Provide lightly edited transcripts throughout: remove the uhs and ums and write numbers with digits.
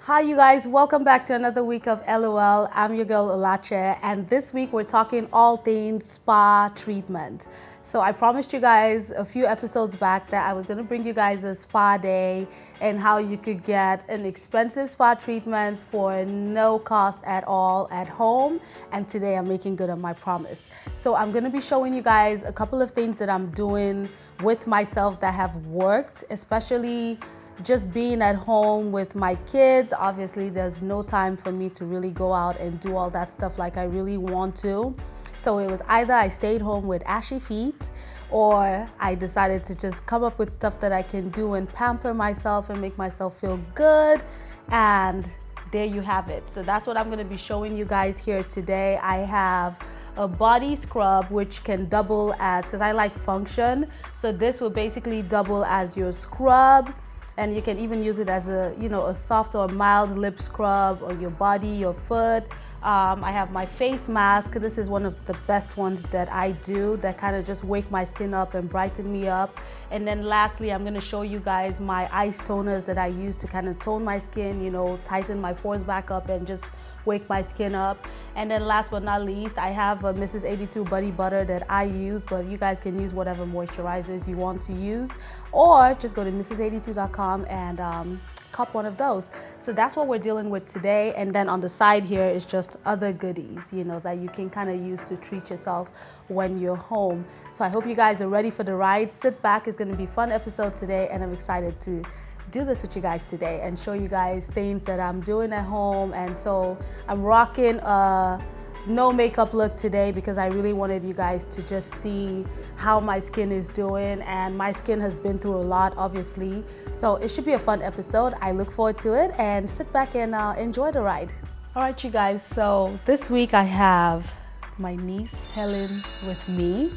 Hi, you guys. Welcome back to another week of LOL. I'm your girl, Alaché, and this week we're talking all things spa treatment. So I promised you guys a few episodes back that I was going to bring you guys a spa day and how you could get an expensive spa treatment for no cost at all at home. And today I'm making good on my promise. So I'm going to be showing you guys a couple of things that I'm doing with myself that have worked, especially just being at home with my kids. Obviously, there's no time for me to really go out and do all that stuff like I really want to. So it was either I stayed home with ashy feet or I decided to just come up with stuff that I can do and pamper myself and make myself feel good. And there you have it. So that's what I'm going to be showing you guys here today. I have a body scrub which can double as, because I like function, so this will basically double as your scrub. And you can even use it as a soft or mild lip scrub or your body, your foot. I have my face mask. This is one of the best ones that I do that kind of just wake my skin up and brighten me up. And then lastly, I'm going to show you guys my ice toners that I use to kind of tone my skin, tighten my pores back up and just wake my skin up. And then last but not least, I have a Mrs. 82 Buddy Butter that I use, but you guys can use whatever moisturizers you want to use, or just go to mrs82.com and cop one of those. So that's what we're dealing with today. And then on the side here is just other goodies, that you can kind of use to treat yourself when you're home. So I hope you guys are ready for the ride. Sit back. It's going to be a fun episode today, and I'm excited to do this with you guys today and show you guys things that I'm doing at home. And so I'm rocking a no makeup look today because I really wanted you guys to just see how my skin is doing, and my skin has been through a lot, obviously. So it should be a fun episode. I look forward to it, and sit back and enjoy the ride. All right, you guys. So this week I have my niece Helen with me,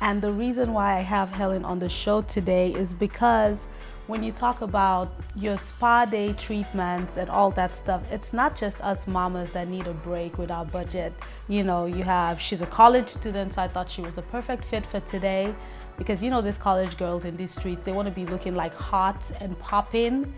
and the reason why I have Helen on the show today is because when you talk about your spa day treatments and all that stuff, it's not just us mamas that need a break with our budget. She's a college student, so I thought she was the perfect fit for today because these college girls in these streets, they want to be looking like hot and popping,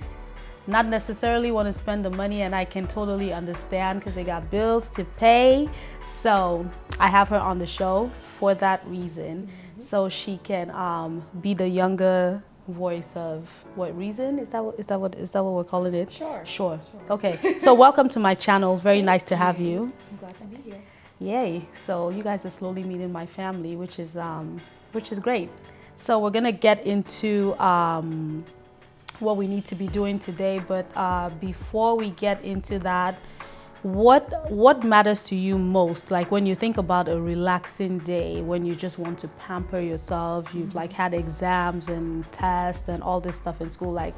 not necessarily want to spend the money, and I can totally understand because they got bills to pay. So I have her on the show for that reason, so she can be the younger voice of what reason is that what we're calling it? Sure. Okay, so welcome to my channel. Very nice to have you. I'm glad to be here. Yay. So you guys are slowly meeting my family, which is great. So we're gonna get into what we need to be doing today, but before we get into that, what matters to you most? Like when you think about a relaxing day, when you just want to pamper yourself, you've like had exams and tests and all this stuff in school, like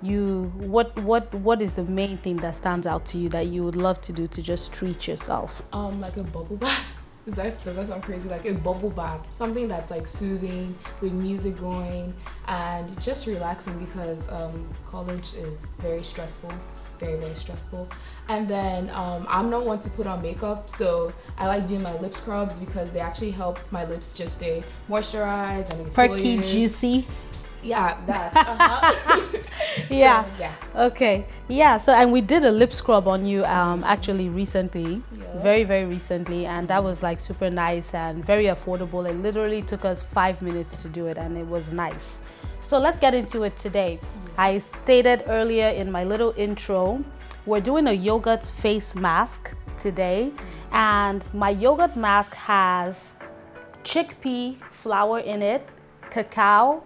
what is the main thing that stands out to you that you would love to do to just treat yourself? Like a bubble bath. Does that sound crazy? Like a bubble bath, something that's like soothing with music going and just relaxing, because college is very stressful. Very, very stressful. And then I'm not one to put on makeup, so I like doing my lip scrubs because they actually help my lips just stay moisturized and perky, juicy. Yeah, that. Yeah. So, yeah. Okay. Yeah. So, and we did a lip scrub on you actually recently, very, very recently, and that was like super nice and very affordable. It literally took us 5 minutes to do it, and it was nice. So let's get into it today. I stated earlier in my little intro, we're doing a yogurt face mask today, and my yogurt mask has chickpea flour in it, cacao.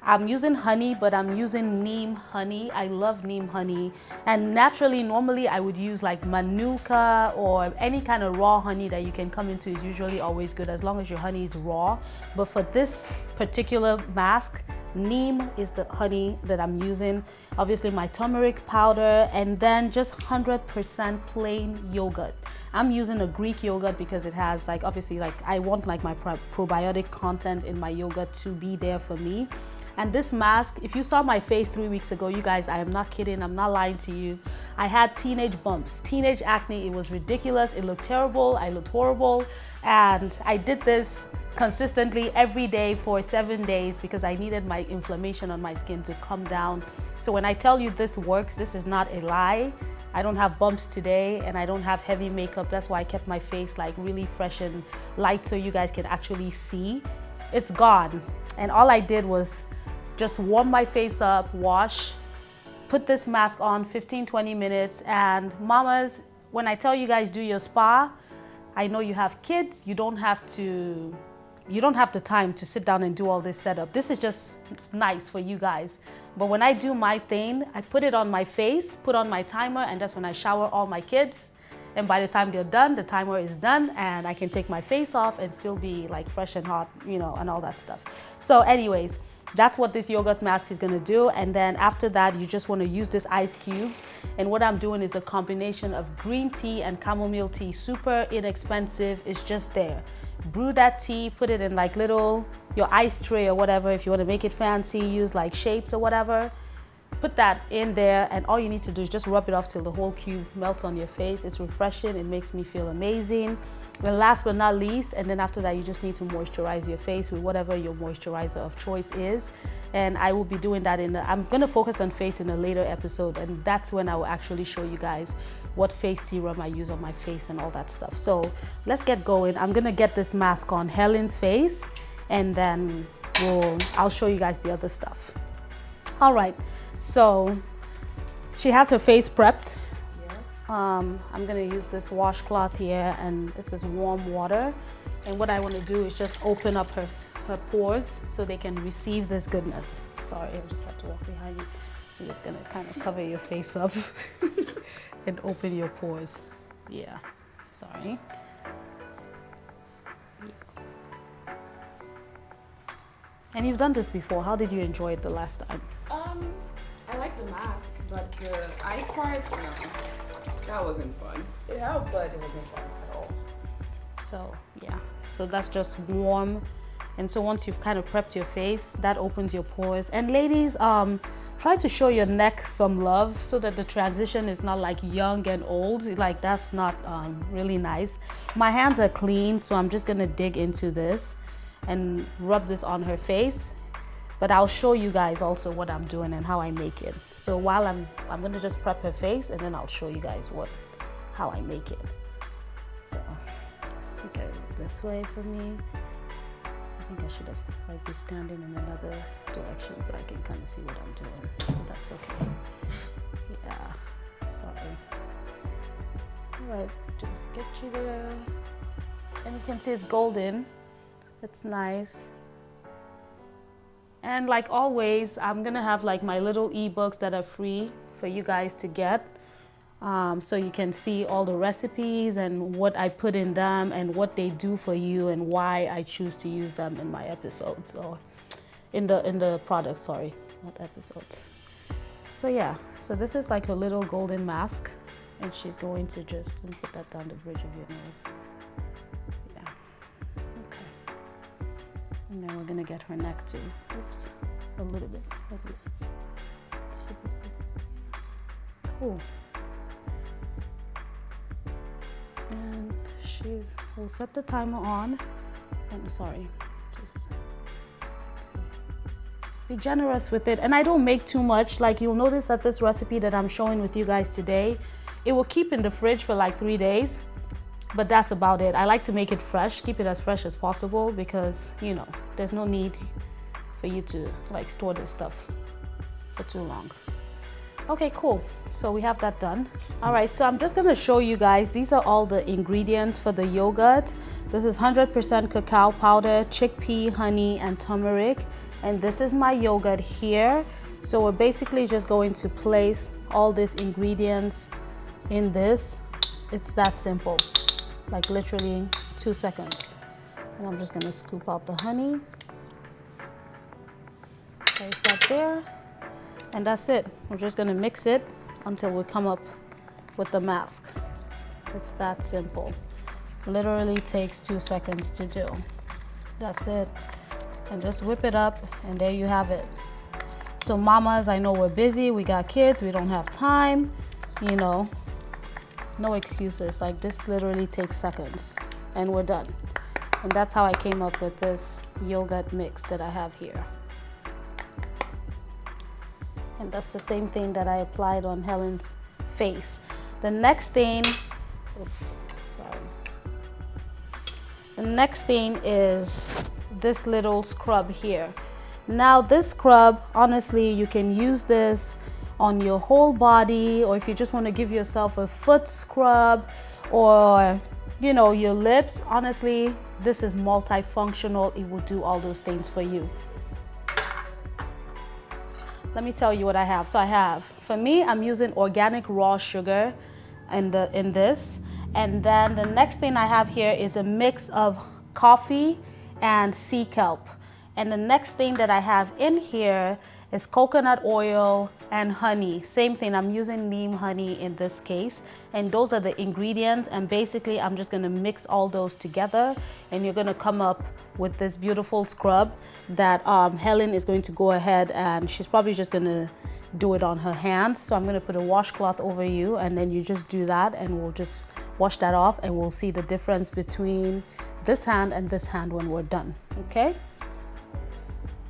I'm using honey, but I'm using neem honey. I love neem honey. And naturally, normally I would use like manuka or any kind of raw honey that you can come into is usually always good as long as your honey is raw. But for this particular mask, neem is the honey that I'm using. Obviously my turmeric powder, and then just 100% plain yogurt. I'm using a Greek yogurt because it has like, obviously, like I want like my probiotic content in my yogurt to be there for me. And this mask, if you saw my face 3 weeks ago, you guys, I am not kidding, I'm not lying to you. I had teenage bumps, teenage acne. It was ridiculous. It looked terrible. I looked horrible. And I did this consistently every day for 7 days because I needed my inflammation on my skin to come down. So when I tell you this works, this is not a lie. I don't have bumps today and I don't have heavy makeup. That's why I kept my face like really fresh and light so you guys can actually see. It's gone. And all I did was just warm my face up, wash, put this mask on 15-20 minutes. And mamas, when I tell you guys do your spa, I know you have kids, you don't have the time to sit down and do all this setup. This is just nice for you guys. But when I do my thing, I put it on my face, put on my timer, and that's when I shower all my kids. And by the time they're done, the timer is done and I can take my face off and still be like fresh and hot, you know, and all that stuff. So anyways, that's what this yogurt mask is gonna do. And then after that, you just wanna use this ice cubes. And what I'm doing is a combination of green tea and chamomile tea, super inexpensive, it's just there. Brew that tea, put it in like little, your ice tray or whatever. If you wanna make it fancy, use like shapes or whatever. Put that in there and all you need to do is just rub it off till the whole cube melts on your face. It's refreshing, it makes me feel amazing. And last but not least, and then after that, you just need to moisturize your face with whatever your moisturizer of choice is. And I will be doing that I'm gonna focus on face in a later episode, and that's when I will actually show you guys what face serum I use on my face and all that stuff. So let's get going. I'm gonna get this mask on Helen's face and then I'll show you guys the other stuff. All right, so she has her face prepped. I'm gonna use this washcloth here and this is warm water. And what I wanna do is just open up her pores so they can receive this goodness. Sorry, I just have to walk behind you. So I'm just gonna kind of cover your face up and open your pores. Yeah, sorry. And you've done this before. How did you enjoy it the last time? I like the mask, but the ice part, no. That wasn't fun. It helped, but it wasn't fun at all. So yeah, so that's just warm. And so once you've kind of prepped your face, that opens your pores. And ladies, try to show your neck some love so that the transition is not like young and old. Like that's not really nice. My hands are clean, so I'm just gonna dig into this and rub this on her face. But I'll show you guys also what I'm doing and how I make it. So while I'm gonna just prep her face and then I'll show you guys how I make it. So, okay, this way for me. I think I should have like be standing in another direction so I can kind of see what I'm doing. But that's okay. Yeah, sorry. All right, just get you there. And you can see it's golden. It's nice. And like always, I'm gonna have like my little ebooks that are free for you guys to get. So you can see all the recipes and what I put in them and what they do for you and why I choose to use them in my episodes or in the products, sorry, not episodes. So yeah, so this is like a little golden mask and she's going to just, let me put that down the bridge of your nose. Yeah, okay. And then we're gonna get her neck too. Oops, a little bit like this. Cool. And we'll set the timer on. I'm sorry, just be generous with it. And I don't make too much. Like you'll notice that this recipe that I'm showing with you guys today, it will keep in the fridge for like 3 days, but that's about it. I like to make it fresh, keep it as fresh as possible because, you know, there's no need for you to like store this stuff for too long. Okay, cool. So we have that done. All right, so I'm just gonna show you guys, these are all the ingredients for the yogurt. This is 100% cacao powder, chickpea, honey, and turmeric. And this is my yogurt here. So we're basically just going to place all these ingredients in this. It's that simple, like literally 2 seconds. And I'm just gonna scoop out the honey. Place that there. And that's it. We're just gonna mix it until we come up with the mask. It's that simple. Literally takes 2 seconds to do. That's it. And just whip it up and there you have it. So mamas, I know we're busy, we got kids, we don't have time, you know, no excuses. Like this literally takes seconds and we're done. And that's how I came up with this yogurt mix that I have here. And that's the same thing that I applied on Helen's face. The next thing, oops, sorry. The next thing is this little scrub here. Now this scrub, honestly, you can use this on your whole body, or if you just want to give yourself a foot scrub, or you know, your lips. Honestly, this is multifunctional. It will do all those things for you. Let me tell you what I have. So I have, for me, I'm using organic raw sugar in this. And then the next thing I have here is a mix of coffee and sea kelp. And the next thing that I have in here is coconut oil and honey. Same thing, I'm using neem honey in this case. And those are the ingredients. And basically, I'm just gonna mix all those together. And you're gonna come up with this beautiful scrub that Helen is going to go ahead and she's probably just gonna do it on her hands. So I'm gonna put a washcloth over you, and then you just do that, and we'll just wash that off, and we'll see the difference between this hand and this hand when we're done, okay?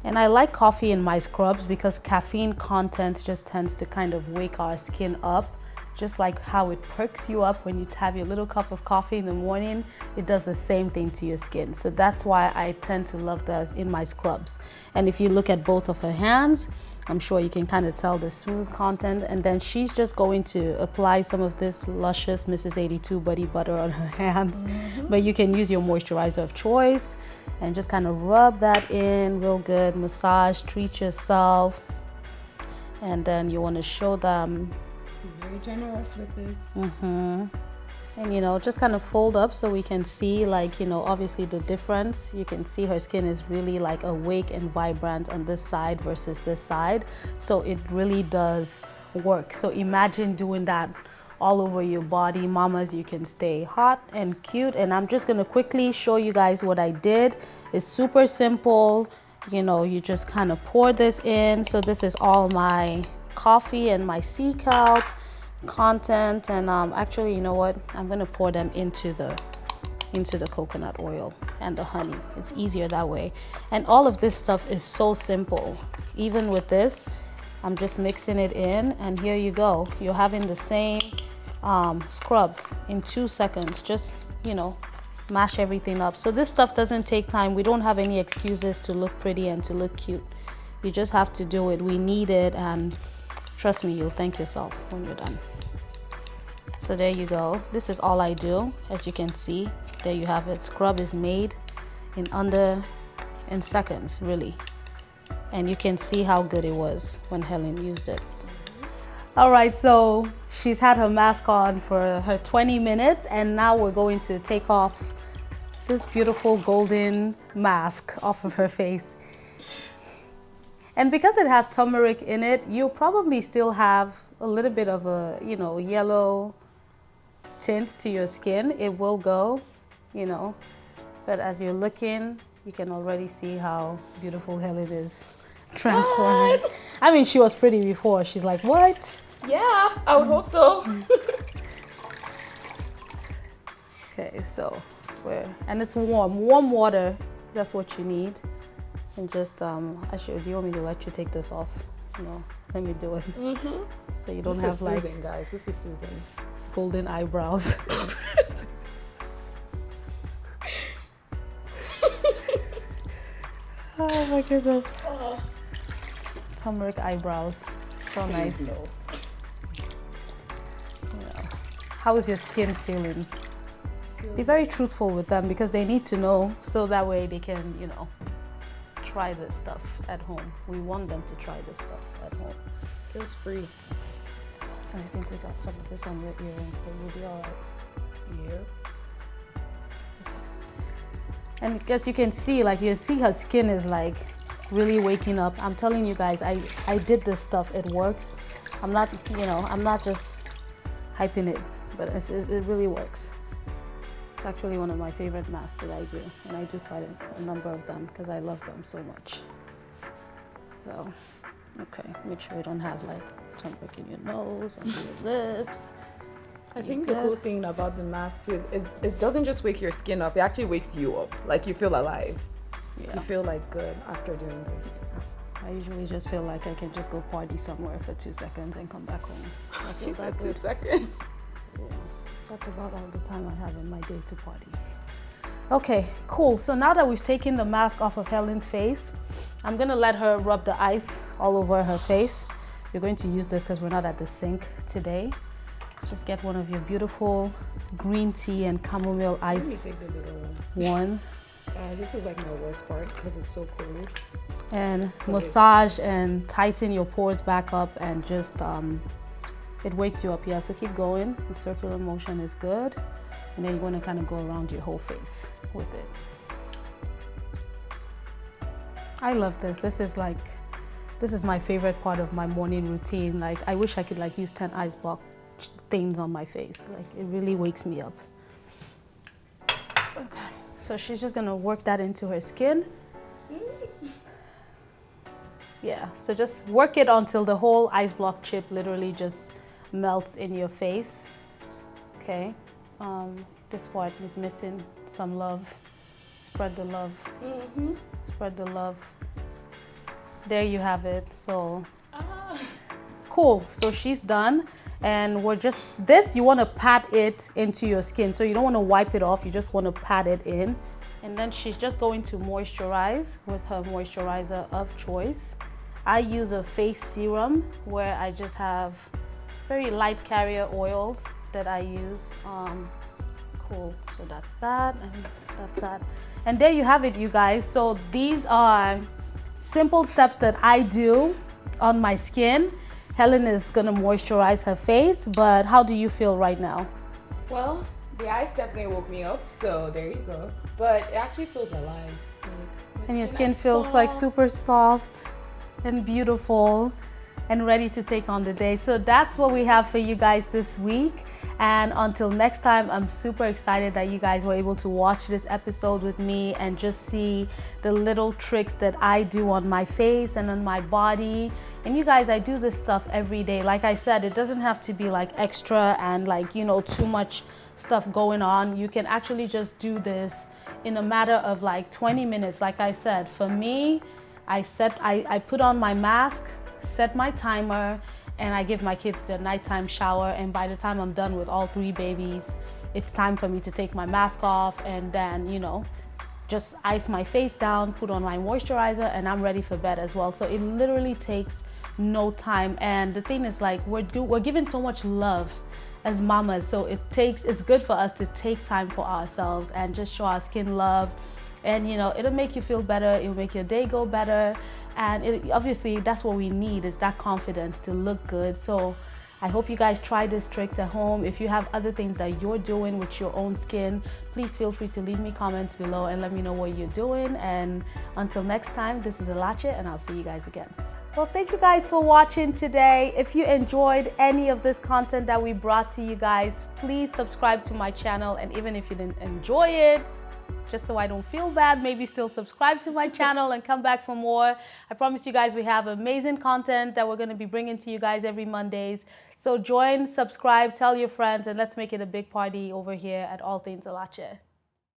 And I like coffee in my scrubs because caffeine content just tends to kind of wake our skin up. Just like how it perks you up when you have your little cup of coffee in the morning, it does the same thing to your skin. So that's why I tend to love those in my scrubs. And if you look at both of her hands, I'm sure you can kind of tell the smooth content. And then she's just going to apply some of this luscious Mrs. 82 Buddy Butter on her hands. But you can use your moisturizer of choice and just kind of rub that in real good, massage, treat yourself. And then you want to show them. Be very generous with it. And you know, just kind of fold up so we can see, like, you know, obviously the difference. You can see her skin is really like awake and vibrant on this side versus this side. So it really does work. So imagine doing that all over your body. Mamas, you can stay hot and cute. And I'm just gonna quickly show you guys what I did. It's super simple. You know, you just kind of pour this in. So this is all my coffee and my sea kelp content, and actually, you know what, I'm gonna pour them into the coconut oil and the honey. It's easier that way. And all of this stuff is so simple. Even with this, I'm just mixing it in, and here you go. You're having the same scrub in 2 seconds. Just, you know, mash everything up. So this stuff doesn't take time. We don't have any excuses to look pretty and to look cute. You just have to do it. We need it, and trust me, you'll thank yourself when you're done. So there you go. This is all I do. As you can see, there you have it. Scrub is made in seconds, really. And you can see how good it was when Helen used it. All right, so she's had her mask on for her 20 minutes, and now we're going to take off this beautiful golden mask off of her face. And because it has turmeric in it, you'll probably still have a little bit of a, you know, yellow tint to your skin. It will go, you know, but as you're looking, you can already see how beautiful Helen is transforming. What? I mean, she was pretty before. She's like, what? Yeah, I would hope so. Okay, so and it's warm water. That's what you need. And just, actually, do you want me to let you take this off? No, let me do it. So you don't this have is like soothing, guys. This is soothing. Golden eyebrows. Oh my goodness. Turmeric eyebrows. So nice. No. Yeah. How is your skin feeling? Be very truthful with them because they need to know, so that way they can, you know, try this stuff at home. We want them to try this stuff at home. Feels free. And I think we got some of this on your earrings, but you'll be all right. Yep. And as you can see, like, you see her skin is like really waking up. I'm telling you guys, I did this stuff. It works. I'm not, you know, I'm not just hyping it, but it really works. It's actually one of my favorite masks that I do, and I do quite a number of them because I love them so much. So, okay, make sure you don't have like turmeric in your nose, under your lips. I think the cool thing about the mask too is it doesn't just wake your skin up, it actually wakes you up. Like you feel alive. Yeah. You feel like good after doing this. I usually just feel like I can just go party somewhere for 2 seconds and come back home. She said 2 seconds. Yeah, that's about all the time I have in my day to party. Okay, cool. So now that we've taken the mask off of Helen's face, I'm gonna let her rub the ice all over her face. We're going to use this because we're not at the sink today. Just get one of your beautiful green tea and chamomile ice. Let me take the little one. This is like my worst part because it's so cold. And massage and tighten your pores back up and just, it wakes you up. Yeah, so keep going. The circular motion is good. And then you're going to kind of go around your whole face with it. I love this. This is my favorite part of my morning routine. Like, I wish I could like use 10 ice block things on my face. Like, it really wakes me up. Okay, so she's just gonna work that into her skin. Yeah, so just work it until the whole ice block chip literally just melts in your face. Okay, this part is missing some love. Spread the love. Spread the love. There you have it. So cool. So she's done. And we're just, this, you want to pat it into your skin. So you don't want to wipe it off. You just want to pat it in. And then she's just going to moisturize with her moisturizer of choice. I use a face serum where I just have very light carrier oils that I use. Cool. So that's that, and that's that. And there you have it, you guys. So these are simple steps that I do on my skin. Helen is gonna moisturize her face, but how do you feel right now? Well, the ice definitely woke me up, so there you go. But it actually feels alive. And your skin feels like super soft and beautiful and ready to take on the day. So that's what we have for you guys this week. And until next time, I'm super excited that you guys were able to watch this episode with me and just see the little tricks that I do on my face and on my body. And you guys, I do this stuff every day. Like I said, it doesn't have to be like extra and like, you know, too much stuff going on. You can actually just do this in a matter of like 20 minutes. Like I said, for me, I put on my mask, set my timer, and I give my kids their nighttime shower. And by the time I'm done with all 3 babies, it's time for me to take my mask off and then, you know, just ice my face down, put on my moisturizer, and I'm ready for bed as well. So it literally takes no time. And the thing is, like, we're given so much love as mamas, so it's good for us to take time for ourselves and just show our skin love. And you know, it'll make you feel better, it'll make your day go better. And obviously that's what we need, is that confidence to look good. So I hope you guys try these tricks at home. If you have other things that you're doing with your own skin, please feel free to leave me comments below and let me know what you're doing. And until next time, this is Alaché, and I'll see you guys again. Well, thank you guys for watching today. If you enjoyed any of this content that we brought to you guys, please subscribe to my channel. And even if you didn't enjoy it, just so I don't feel bad, maybe still subscribe to my channel and come back for more. I promise you guys we have amazing content that we're going to be bringing to you guys every Mondays. So join, subscribe, tell your friends, and let's make it a big party over here at All Things Alaché.